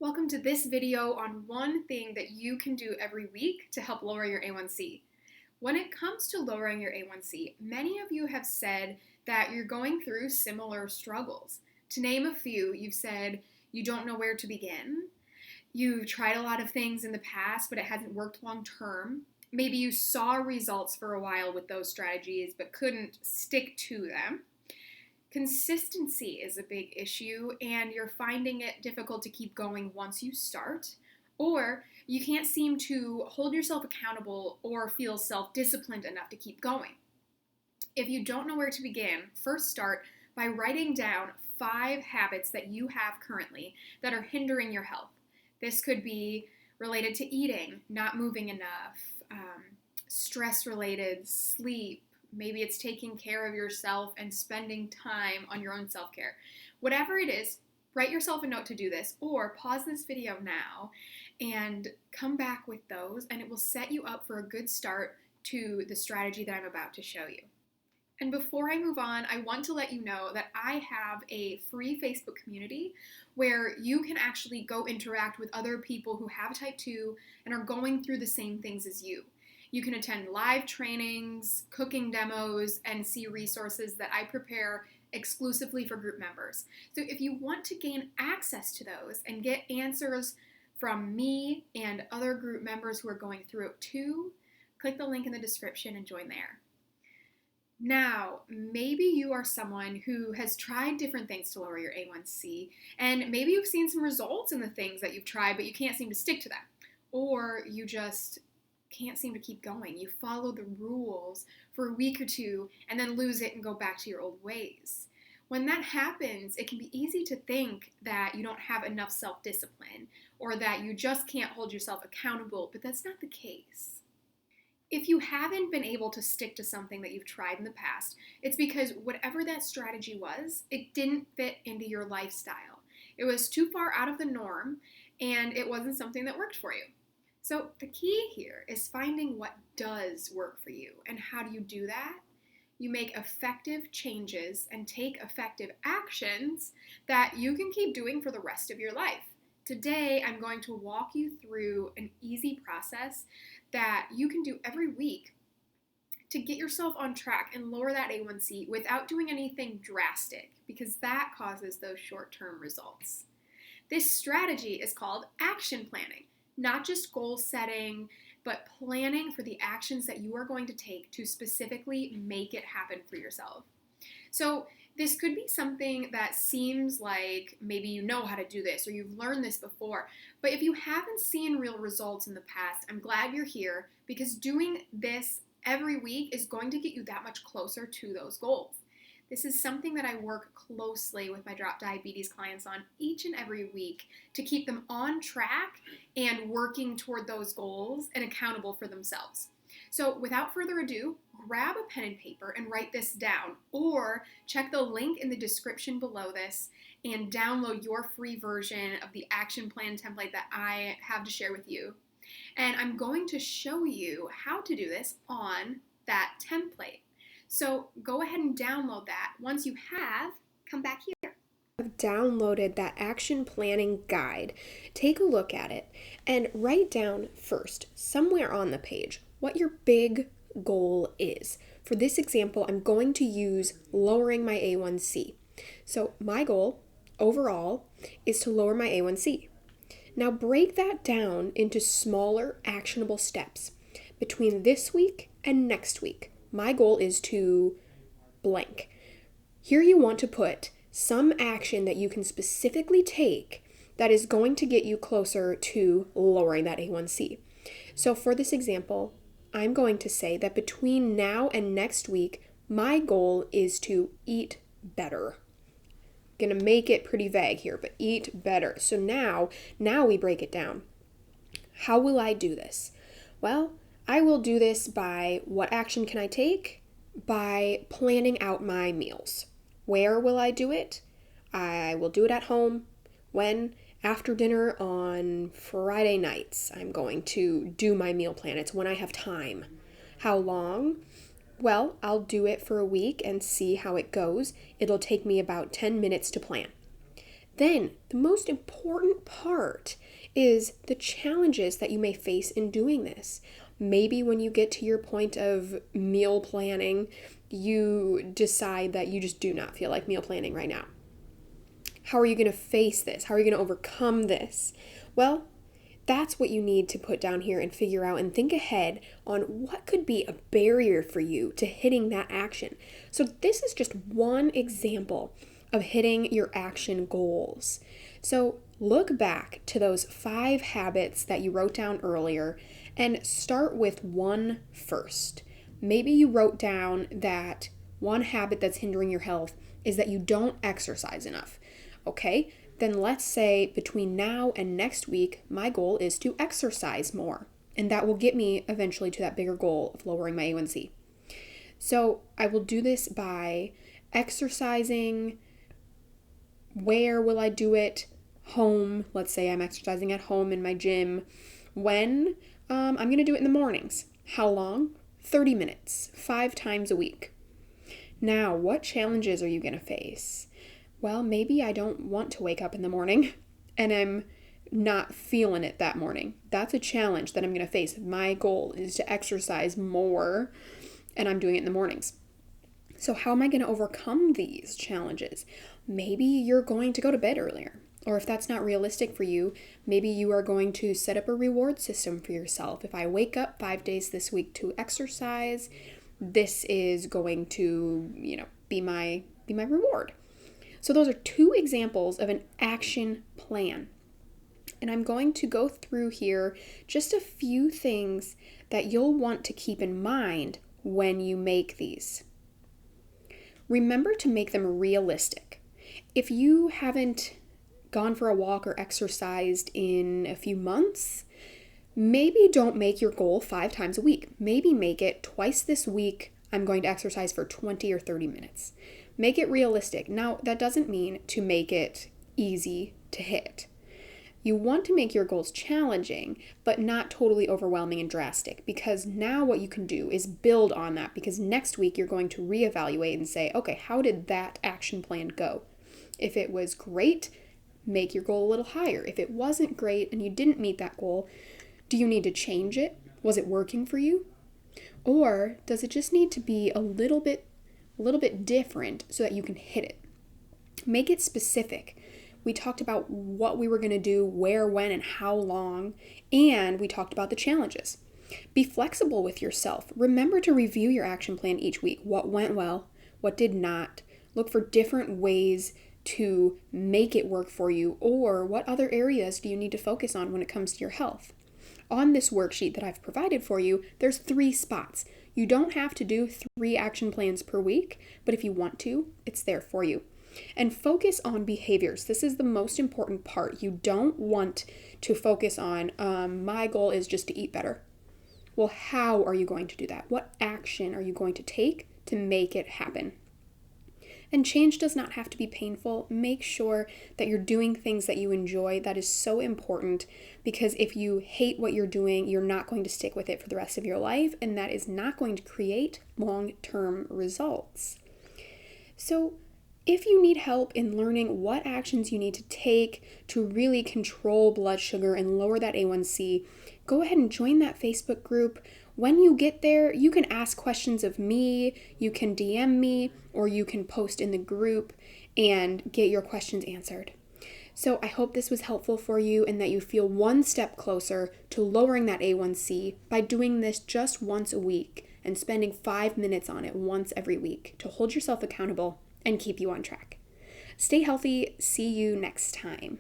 Welcome to this video on one thing that you can do every week to help lower your A1c. When it comes to lowering your A1c, many of you have said that you're going through similar struggles. To name a few, you've said you don't know where to begin. You've tried a lot of things in the past, but it hasn't worked long term. Maybe you saw results for a while with those strategies, but couldn't stick to them. Consistency is a big issue, and you're finding it difficult to keep going once you start, or you can't seem to hold yourself accountable or feel self-disciplined enough to keep going. If you don't know where to begin, first start by writing down 5 habits that you have currently that are hindering your health. This could be related to eating, not moving enough, stress-related, sleep. Maybe it's taking care of yourself and spending time on your own self-care. Whatever it is, write yourself a note to do this, or pause this video now and come back with those, and it will set you up for a good start to the strategy that I'm about to show you. And before I move on, I want to let you know that I have a free Facebook community where you can actually go interact with other people who have type 2 and are going through the same things as you. You can attend live trainings, cooking demos, and see resources that I prepare exclusively for group members. So if you want to gain access to those and get answers from me and other group members who are going through it too, click the link in the description and join there. Now, maybe you are someone who has tried different things to lower your A1c, and maybe you've seen some results in the things that you've tried, but you can't seem to stick to them. Or you just can't seem to keep going. You follow the rules for a week or two and then lose it and go back to your old ways. When that happens, it can be easy to think that you don't have enough self-discipline or that you just can't hold yourself accountable, but that's not the case. If you haven't been able to stick to something that you've tried in the past, it's because whatever that strategy was, it didn't fit into your lifestyle. It was too far out of the norm, and it wasn't something that worked for you. So the key here is finding what does work for you. And how do you do that? You make effective changes and take effective actions that you can keep doing for the rest of your life. Today, I'm going to walk you through an easy process that you can do every week to get yourself on track and lower that A1c without doing anything drastic, because that causes those short-term results. This strategy is called action planning. Not just goal setting, but planning for the actions that you are going to take to specifically make it happen for yourself. So this could be something that seems like maybe you know how to do this or you've learned this before, but if you haven't seen real results in the past, I'm glad you're here, because doing this every week is going to get you that much closer to those goals. This is something that I work closely with my drop diabetes clients on each and every week to keep them on track and working toward those goals and accountable for themselves. So without further ado, grab a pen and paper and write this down, or check the link in the description below this and download your free version of the action plan template that I have to share with you. And I'm going to show you how to do this on that template. So go ahead and download that. Once you have, come back here. I've downloaded that action planning guide. Take a look at it and write down first, somewhere on the page, what your big goal is. For this example, I'm going to use lowering my A1c. So my goal overall is to lower my A1c. Now break that down into smaller actionable steps between this week and next week. My goal is to blank. Here you want to put some action that you can specifically take that is going to get you closer to lowering that A1c. So for this example, I'm going to say that between now and next week, my goal is to eat better. I'm going to make it pretty vague here, but eat better. So now we break it down. How will I do this? Well, I will do this by what action can I take? By planning out my meals. Where will I do it? I will do it at home. When? After dinner on Friday nights, I'm going to do my meal plan. It's when I have time. How long? Well, I'll do it for a week and see how it goes. It'll take me about 10 minutes to plan. Then, the most important part is the challenges that you may face in doing this. Maybe when you get to your point of meal planning, you decide that you just do not feel like meal planning right now. How are you going to face this? How are you going to overcome this? Well, that's what you need to put down here and figure out and think ahead on what could be a barrier for you to hitting that action. So this is just one example of hitting your action goals. So look back to those 5 habits that you wrote down earlier and start with one first. Maybe you wrote down that one habit that's hindering your health is that you don't exercise enough. Okay, then let's say between now and next week, my goal is to exercise more. And that will get me eventually to that bigger goal of lowering my A1c. So I will do this by exercising. Where will I do it? Home. Let's say I'm exercising at home in my gym. When? I'm going to do it in the mornings. How long? 30 minutes, 5 times a week. Now, what challenges are you going to face? Well, maybe I don't want to wake up in the morning and I'm not feeling it that morning. That's a challenge that I'm going to face. My goal is to exercise more and I'm doing it in the mornings. So how am I going to overcome these challenges? Maybe you're going to go to bed earlier. Or if that's not realistic for you, maybe you are going to set up a reward system for yourself. If I wake up 5 days this week to exercise, this is going to, be my reward. So those are 2 examples of an action plan. And I'm going to go through here just a few things that you'll want to keep in mind when you make these. Remember to make them realistic. If you haven't gone for a walk or exercised in a few months, maybe don't make your goal 5 times a week. Maybe make it twice this week, I'm going to exercise for 20 or 30 minutes. Make it realistic. Now, that doesn't mean to make it easy to hit. You want to make your goals challenging, but not totally overwhelming and drastic, because now what you can do is build on that, because next week you're going to reevaluate and say, okay, how did that action plan go? If it was great, make your goal a little higher. If it wasn't great and you didn't meet that goal, do you need to change it? Was it working for you? Or does it just need to be a little bit different so that you can hit it? Make it specific. We talked about what we were going to do, where, when, and how long, and we talked about the challenges. Be flexible with yourself. Remember to review your action plan each week. What went well? What did not? Look for different ways to make it work for you, or what other areas do you need to focus on when it comes to your health? On this worksheet that I've provided for you, there's 3 spots. You don't have to do 3 action plans per week, but if you want to, it's there for you. And focus on behaviors. This is the most important part. You don't want to focus on, my goal is just to eat better. Well, how are you going to do that? What action are you going to take to make it happen? And change does not have to be painful. Make sure that you're doing things that you enjoy. That is so important, because if you hate what you're doing, you're not going to stick with it for the rest of your life, and that is not going to create long-term results. So if you need help in learning what actions you need to take to really control blood sugar and lower that A1c, go ahead and join that Facebook group. When you get there, you can ask questions of me, you can DM me, or you can post in the group and get your questions answered. So I hope this was helpful for you and that you feel one step closer to lowering that A1c by doing this just once a week and spending 5 minutes on it once every week to hold yourself accountable and keep you on track. Stay healthy. See you next time.